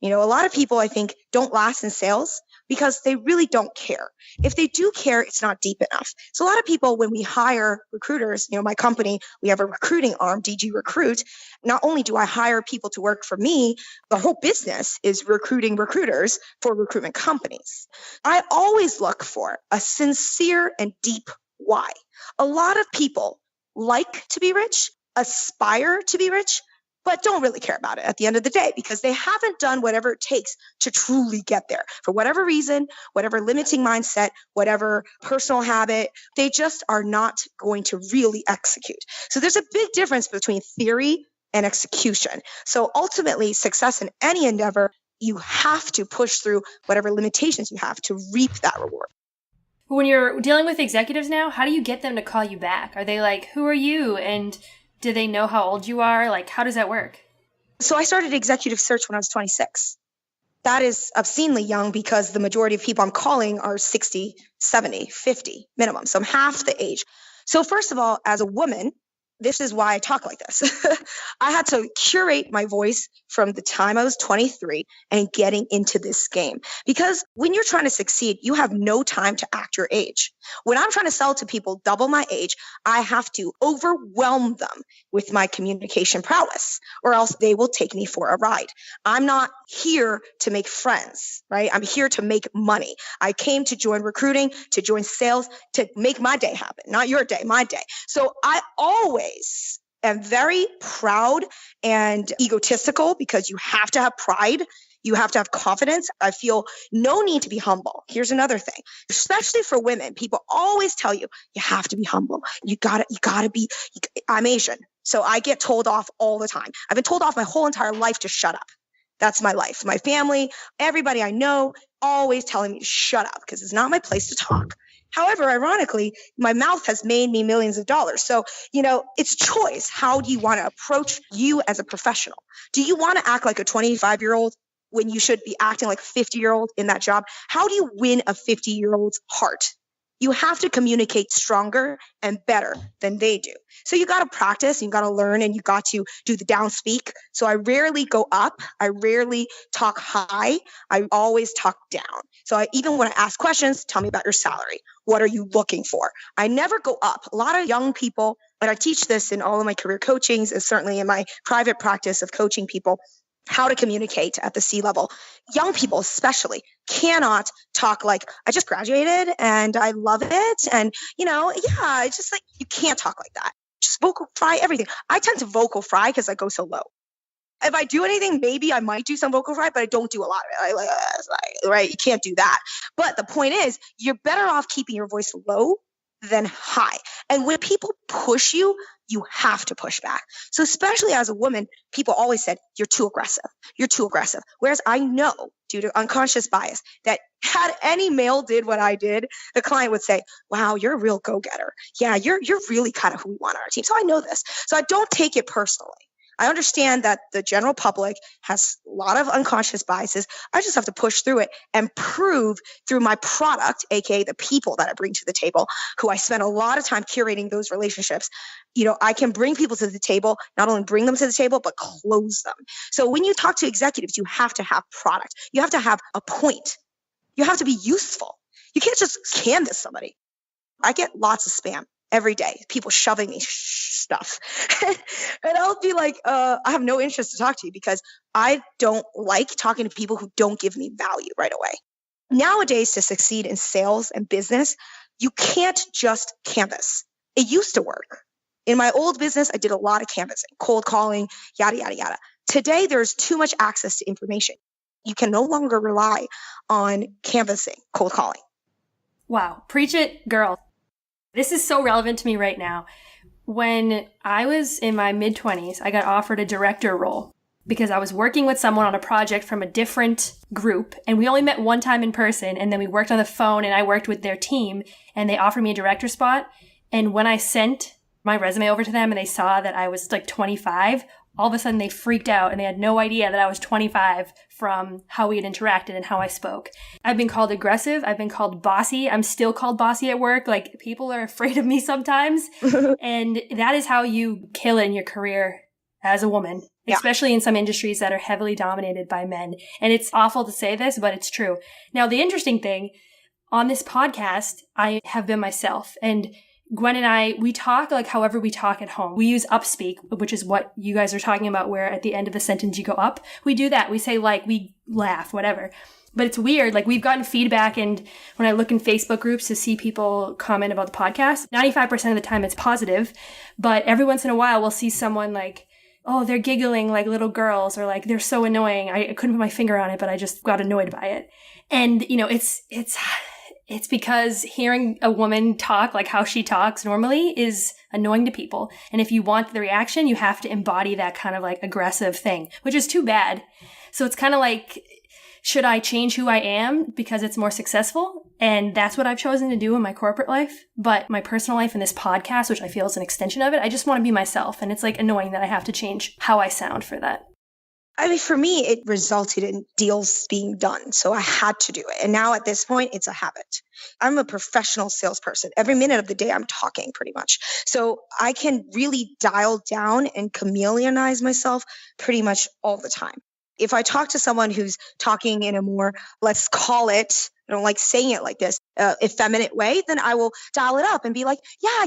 You know, a lot of people, I think, don't last in sales because they really don't care. If they do care, it's not deep enough. So a lot of people, when we hire recruiters, you know, my company, we have a recruiting arm, DG Recruit. Not only do I hire people to work for me, the whole business is recruiting recruiters for recruitment companies. I always look for a sincere and deep why. A lot of people like to be rich, aspire to be rich, but don't really care about it at the end of the day because they haven't done whatever it takes to truly get there. For whatever reason, whatever limiting mindset, whatever personal habit, they just are not going to really execute. So there's a big difference between theory and execution. So ultimately, success in any endeavor, you have to push through whatever limitations you have to reap that reward. When you're dealing with executives now, how do you get them to call you back? Are they like, who are you? And do they know how old you are? Like, how does that work? So I started executive search when I was 26. That is obscenely young because the majority of people I'm calling are 60, 70, 50 minimum. So I'm half the age. So first of all, as a woman, this is why I talk like this. I had to curate my voice from the time I was 23 and getting into this game. Because when you're trying to succeed, you have no time to act your age. When I'm trying to sell to people double my age, I have to overwhelm them with my communication prowess, or else they will take me for a ride. I'm not here to make friends, right? I'm here to make money. I came to join recruiting, to join sales, to make my day happen, not your day, my day. So I always am very proud and egotistical because you have to have pride. You have to have confidence. I feel no need to be humble. Here's another thing, especially for women. People always tell you, you have to be humble. You gotta be, I'm Asian. So I get told off all the time. I've been told off my whole entire life to shut up. That's my life. My family, everybody I know, always telling me to shut up because it's not my place to talk. However, ironically, my mouth has made me millions of dollars. So, it's choice. How do you want to approach you as a professional? Do you want to act like a 25-year-old when you should be acting like a 50-year-old in that job? How do you win a 50-year-old's heart? You have to communicate stronger and better than they do. So you got to practice, you got to learn, and you got to do the down speak. So I rarely go up. I rarely talk high. I always talk down. So even when I ask questions, tell me about your salary. What are you looking for? I never go up. A lot of young people, and I teach this in all of my career coachings and certainly in my private practice of coaching people, how to communicate at the C level. Young people especially cannot talk like, I just graduated and I love it. And, it's just like, you can't talk like that. Just vocal fry everything. I tend to vocal fry because I go so low. If I do anything, maybe I might do some vocal fry, but I don't do a lot of it. Right? You can't do that. But the point is, you're better off keeping your voice low than high. And when people push you, you have to push back. So especially as a woman, people always said, you're too aggressive. You're too aggressive. Whereas I know, due to unconscious bias, that had any male did what I did, the client would say, wow, you're a real go-getter. Yeah, you're really kind of who we want on our team. So I know this. So I don't take it personally. I understand that the general public has a lot of unconscious biases. I just have to push through it and prove through my product, aka the people that I bring to the table, who I spend a lot of time curating those relationships. I can bring people to the table, not only bring them to the table, but close them. So when you talk to executives, you have to have product. You have to have a point. You have to be useful. You can't just canvas somebody. I get lots of spam every day, people shoving me stuff. And I'll be like, I have no interest to talk to you because I don't like talking to people who don't give me value right away. Nowadays, to succeed in sales and business, you can't just canvas. It used to work. In my old business, I did a lot of canvassing, cold calling, yada, yada, yada. Today, there's too much access to information. You can no longer rely on canvassing, cold calling. Wow. Preach it, girl. This is so relevant to me right now. When I was in my mid-20s, I got offered a director role because I was working with someone on a project from a different group, and we only met one time in person, and then we worked on the phone, and I worked with their team, and they offered me a director spot. And when I sent my resume over to them and they saw that I was like 25, all of a sudden they freaked out and they had no idea that I was 25 from how we had interacted and how I spoke. I've been called aggressive. I've been called bossy. I'm still called bossy at work. Like, people are afraid of me sometimes. And that is how you kill in your career as a woman, especially in some industries that are heavily dominated by men. And it's awful to say this, but it's true. Now, the interesting thing on this podcast, I have been myself, and Gwen and I, we talk like however we talk at home. We use upspeak, which is what you guys are talking about, where at the end of the sentence you go up. We do that. We say like, we laugh, whatever. But it's weird. Like, we've gotten feedback, and when I look in Facebook groups to see people comment about the podcast, 95% of the time it's positive. But every once in a while we'll see someone like, oh, they're giggling like little girls, or like, they're so annoying. I couldn't put my finger on it, but I just got annoyed by it. And, it's because hearing a woman talk like how she talks normally is annoying to people. And if you want the reaction, you have to embody that kind of like aggressive thing, which is too bad. So it's kind of like, should I change who I am because it's more successful? And that's what I've chosen to do in my corporate life. But my personal life and this podcast, which I feel is an extension of it, I just want to be myself. And it's like annoying that I have to change how I sound for that. I mean, for me, it resulted in deals being done. So I had to do it. And now at this point, it's a habit. I'm a professional salesperson. Every minute of the day, I'm talking pretty much. So I can really dial down and chameleonize myself pretty much all the time. If I talk to someone who's talking in a more, let's call it, I don't like saying it like this, effeminate way, then I will dial it up and be like, yeah,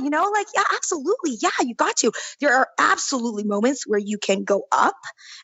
absolutely. Yeah, you got to. There are absolutely moments where you can go up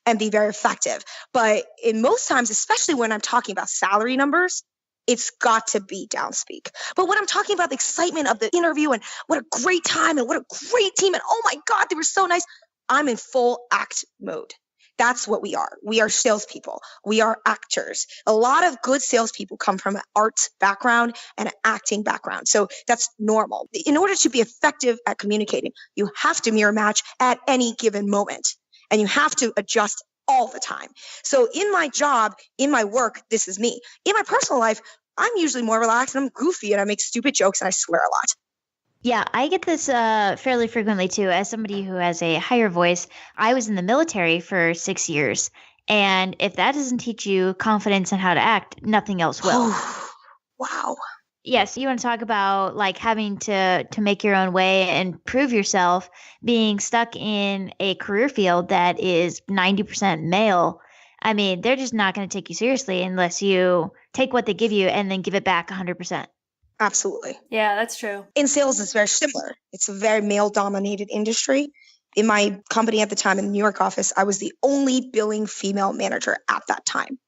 and be very effective. But in most times, especially when I'm talking about salary numbers, it's got to be downspeak. But when I'm talking about the excitement of the interview and what a great time and what a great team and oh my God, they were so nice, I'm in full act mode. That's what we are. We are salespeople. We are actors. A lot of good salespeople come from an arts background and an acting background. So that's normal. In order to be effective at communicating, you have to mirror match at any given moment. And you have to adjust all the time. So in my job, in my work, this is me. In my personal life, I'm usually more relaxed and I'm goofy and I make stupid jokes and I swear a lot. Yeah, I get this fairly frequently too. As somebody who has a higher voice, I was in the military for 6 years. And if that doesn't teach you confidence in how to act, nothing else will. Wow. Yes, you want to talk about like having to make your own way and prove yourself, being stuck in a career field that is 90% male. I mean, they're just not going to take you seriously unless you take what they give you and then give it back 100%. Absolutely. Yeah, that's true. In sales, it's very similar. It's a very male-dominated industry. In my company at the time, in the New York office, I was the only billing female manager at that time.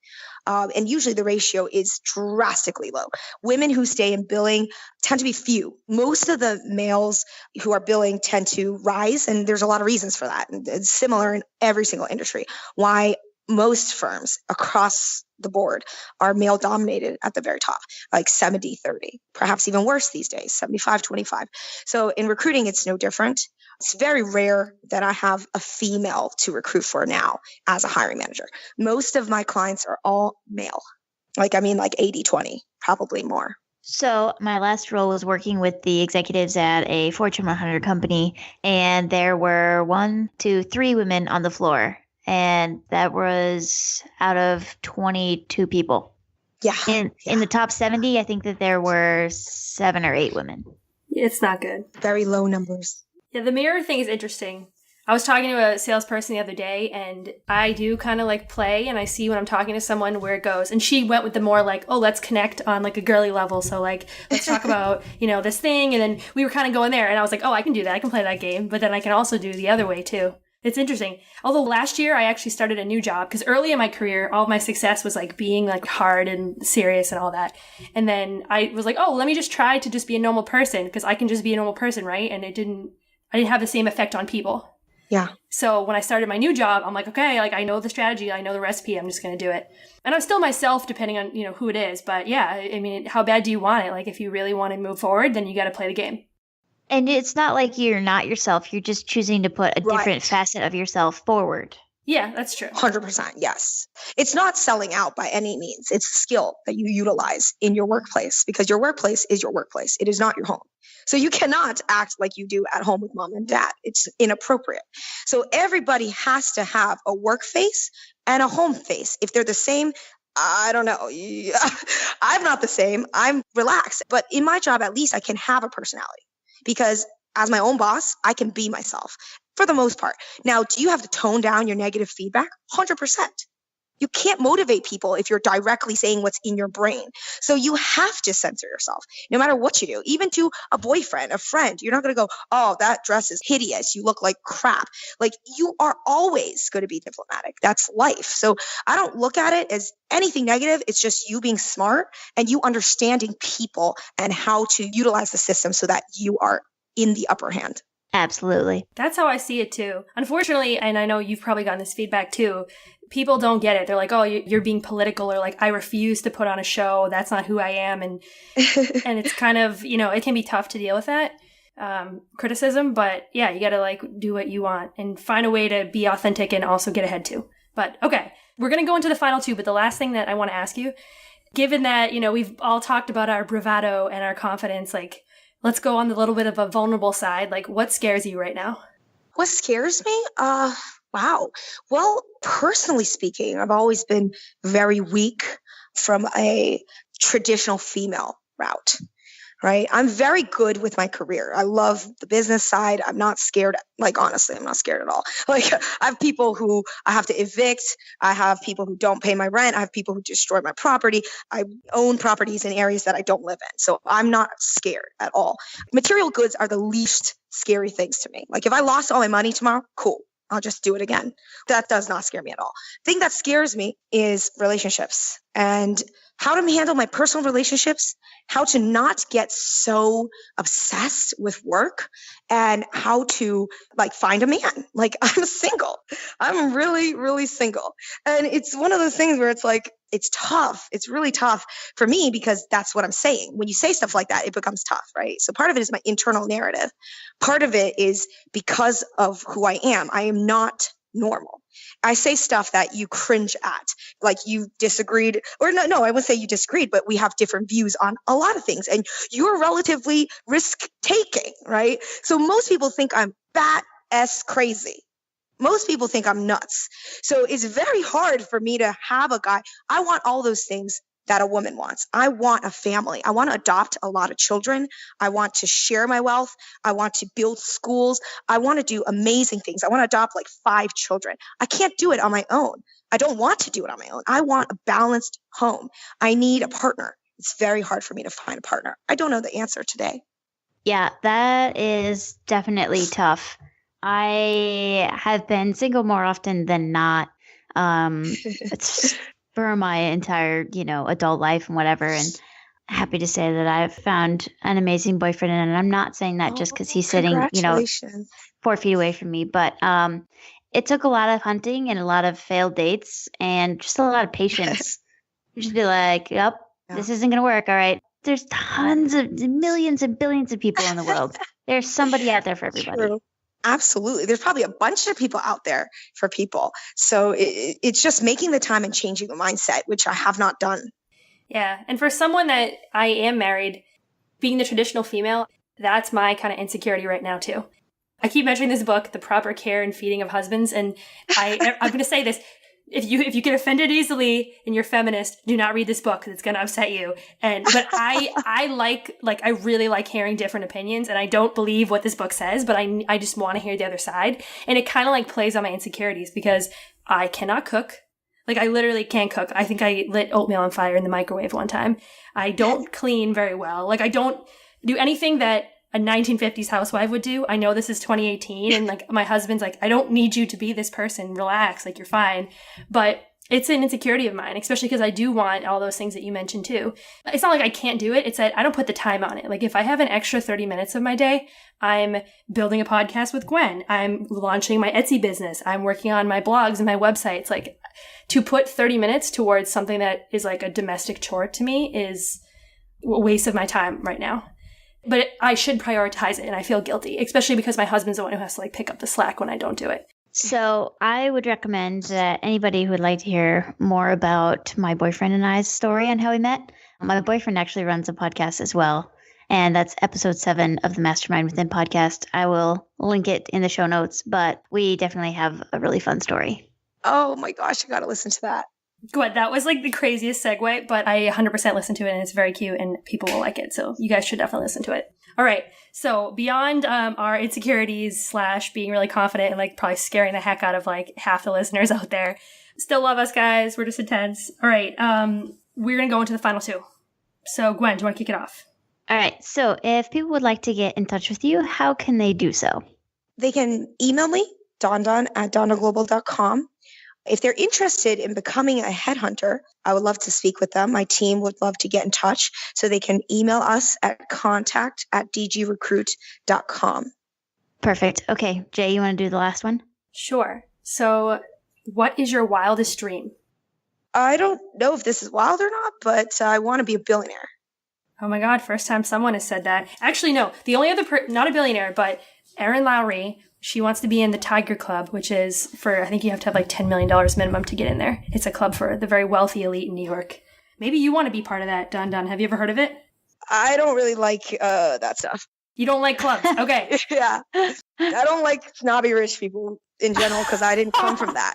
And usually the ratio is drastically low. Women who stay in billing tend to be few. Most of the males who are billing tend to rise, and there's a lot of reasons for that. And it's similar in every single industry. Why most firms across the board are male dominated at the very top, like 70-30, perhaps even worse these days, 75-25. So in recruiting, it's no different. It's very rare that I have a female to recruit for now as a hiring manager. Most of my clients are all male. Like 80-20, probably more. So my last role was working with the executives at a Fortune 100 company, and there were 1, 2, 3 women on the floor. And that was out of 22 people. Yeah. In the top 70, I think that there were 7 or 8 women. It's not good. Very low numbers. Yeah, the mirror thing is interesting. I was talking to a salesperson the other day, and I do kind of like play, and I see when I'm talking to someone where it goes. And she went with the more like, oh, let's connect on like a girly level. So like, let's talk about, this thing. And then we were kind of going there, and I was like, oh, I can do that. I can play that game. But then I can also do the other way too. It's interesting. Although last year I actually started a new job because early in my career, all of my success was like being like hard and serious and all that. And then I was like, oh, let me just try to just be a normal person because I can just be a normal person, right? And I didn't have the same effect on people. Yeah. So when I started my new job, I'm like, okay, like I know the strategy, I know the recipe, I'm just going to do it. And I'm still myself depending on, who it is. But yeah, I mean, how bad do you want it? Like if you really want to move forward, then you got to play the game. And it's not like you're not yourself. You're just choosing to put a different facet of yourself forward. Yeah, that's true. 100%. Yes. It's not selling out by any means. It's a skill that you utilize in your workplace because your workplace is your workplace. It is not your home. So you cannot act like you do at home with mom and dad. It's inappropriate. So everybody has to have a work face and a home face. If they're the same, I don't know. I'm not the same. I'm relaxed. But in my job, at least I can have a personality. Because as my own boss, I can be myself for the most part. Now, do you have to tone down your negative feedback? 100%. You can't motivate people if you're directly saying what's in your brain. So you have to censor yourself, no matter what you do. Even to a boyfriend, a friend, you're not going to go, oh, that dress is hideous. You look like crap. Like you are always going to be diplomatic. That's life. So I don't look at it as anything negative. It's just you being smart and you understanding people and how to utilize the system so that you are in the upper hand. Absolutely. That's how I see it too. Unfortunately, and I know you've probably gotten this feedback too, people don't get it. They're like, oh, you're being political, or like, I refuse to put on a show. That's not who I am. And and it's kind of, it can be tough to deal with that criticism. But yeah, you got to like do what you want and find a way to be authentic and also get ahead too. But okay, we're going to go into the final two. But the last thing that I want to ask you, given that, we've all talked about our bravado and our confidence, like, let's go on the little bit of a vulnerable side. Like, what scares you right now? What scares me? Wow. Well, personally speaking, I've always been very weak from a traditional female route, right? I'm very good with my career. I love the business side. I'm not scared. Like, honestly, I'm not scared at all. Like, I have people who I have to evict. I have people who don't pay my rent. I have people who destroy my property. I own properties in areas that I don't live in. So I'm not scared at all. Material goods are the least scary things to me. Like, if I lost all my money tomorrow, cool. I'll just do it again. That does not scare me at all. The thing that scares me is relationships and how to handle my personal relationships, how to not get so obsessed with work, and how to like find a man. Like, I'm single. I'm really, really single. And it's one of those things where it's like, it's tough. It's really tough for me because that's what I'm saying. When you say stuff like that, it becomes tough, right? So part of it is my internal narrative. Part of it is because of who I am. I am not normal. I say stuff that you cringe at, like you disagreed, or no, I wouldn't say you disagreed, but we have different views on a lot of things, and you're relatively risk-taking, right? So most people think I'm bat-ass crazy. Most people think I'm nuts. So it's very hard for me to have a guy. I want all those things that a woman wants. I want a family. I want to adopt a lot of children. I want to share my wealth. I want to build schools. I want to do amazing things. I want to adopt like 5 children. I can't do it on my own. I don't want to do it on my own. I want a balanced home. I need a partner. It's very hard for me to find a partner. I don't know the answer today. Yeah, that is definitely tough. I have been single more often than not. It's for my entire, adult life and whatever. And happy to say that I've found an amazing boyfriend. And I'm not saying that just because he's sitting, Congratulations. 4 feet away from me, but it took a lot of hunting and a lot of failed dates and just a lot of patience. Just be like, yep, this isn't going to work. All right. There's tons of millions and billions of people in the world. There's somebody out there for everybody. True. Absolutely. There's probably a bunch of people out there for people. So it's just making the time and changing the mindset, which I have not done. Yeah. And for someone that I am married, being the traditional female, that's my kind of insecurity right now too. I keep mentioning this book, The Proper Care and Feeding of Husbands. And I'm going to say this. If you get offended easily and you're feminist, do not read this book because it's going to upset you. But I really like hearing different opinions, and I don't believe what this book says, but I just want to hear the other side. And it kind of like plays on my insecurities because I cannot cook. Like I literally can't cook. I think I lit oatmeal on fire in the microwave one time. I don't clean very well. Like I don't do anything that a 1950s housewife would do. I know this is 2018 and like my husband's like, I don't need you to be this person. Relax. Like you're fine. But it's an insecurity of mine, especially because I do want all those things that you mentioned too. It's not like I can't do it. It's that I don't put the time on it. Like if I have an extra 30 minutes of my day, I'm building a podcast with Gwen. I'm launching my Etsy business. I'm working on my blogs and my websites. Like to put 30 minutes towards something that is like a domestic chore to me is a waste of my time right now. But I should prioritize it, and I feel guilty, especially because my husband's the one who has to like pick up the slack when I don't do it. So I would recommend that anybody who would like to hear more about my boyfriend and I's story and how we met, my boyfriend actually runs a podcast as well. And that's episode 7 of the Mastermind Within podcast. I will link it in the show notes, but we definitely have a really fun story. Oh my gosh, I got to listen to that. Good. That was like the craziest segue, but I 100% listened to it and it's very cute and people will like it. So you guys should definitely listen to it. All right. So beyond our insecurities / being really confident and like probably scaring the heck out of like half the listeners out there, still love us guys. We're just intense. All right. We're going to go into the final 2. So Gwen, do you want to kick it off? All right. So if people would like to get in touch with you, how can they do so? They can email me, dandan@dandanglobal.com. If they're interested in becoming a headhunter, I would love to speak with them. My team would love to get in touch. So they can email us at contact@dgrecruit.com. Perfect. Okay. Jay, you want to do the last one? Sure. So what is your wildest dream? I don't know if this is wild or not, but I want to be a billionaire. Oh my God. First time someone has said that. Actually, no. The only other, not a billionaire, but Erin Lowry, she wants to be in the Tiger Club, which is for, I think you have to have like $10 million minimum to get in there. It's a club for the very wealthy elite in New York. Maybe you want to be part of that, Dandan. Have you ever heard of it? I don't really like that stuff. You don't like clubs? Okay. Yeah. I don't like snobby rich people in general because I didn't come from that,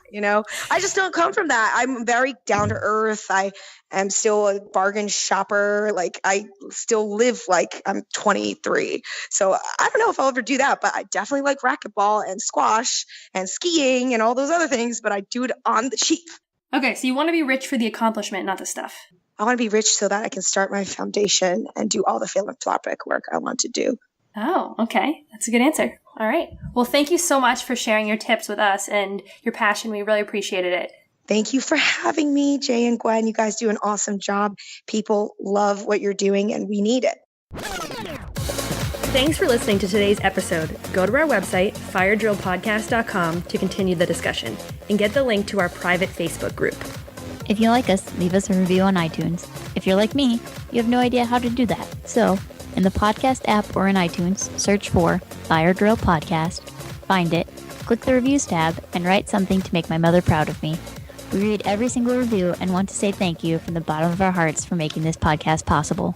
I just don't come from that. I'm very down to earth. I am still a bargain shopper. Like I still live like I'm 23. So I don't know if I'll ever do that, but I definitely like racquetball and squash and skiing and all those other things, but I do it on the cheap. Okay. So you want to be rich for the accomplishment, not the stuff. I want to be rich so that I can start my foundation and do all the philanthropic work I want to do. Oh, okay. That's a good answer. All right. Well, thank you so much for sharing your tips with us and your passion. We really appreciated it. Thank you for having me, Jay and Gwen. You guys do an awesome job. People love what you're doing and we need it. Thanks for listening to today's episode. Go to our website, firedrillpodcast.com, to continue the discussion and get the link to our private Facebook group. If you like us, leave us a review on iTunes. If you're like me, you have no idea how to do that. So, in the podcast app or in iTunes, search for Fire Drill Podcast, find it, click the reviews tab, and write something to make my mother proud of me. We read every single review and want to say thank you from the bottom of our hearts for making this podcast possible.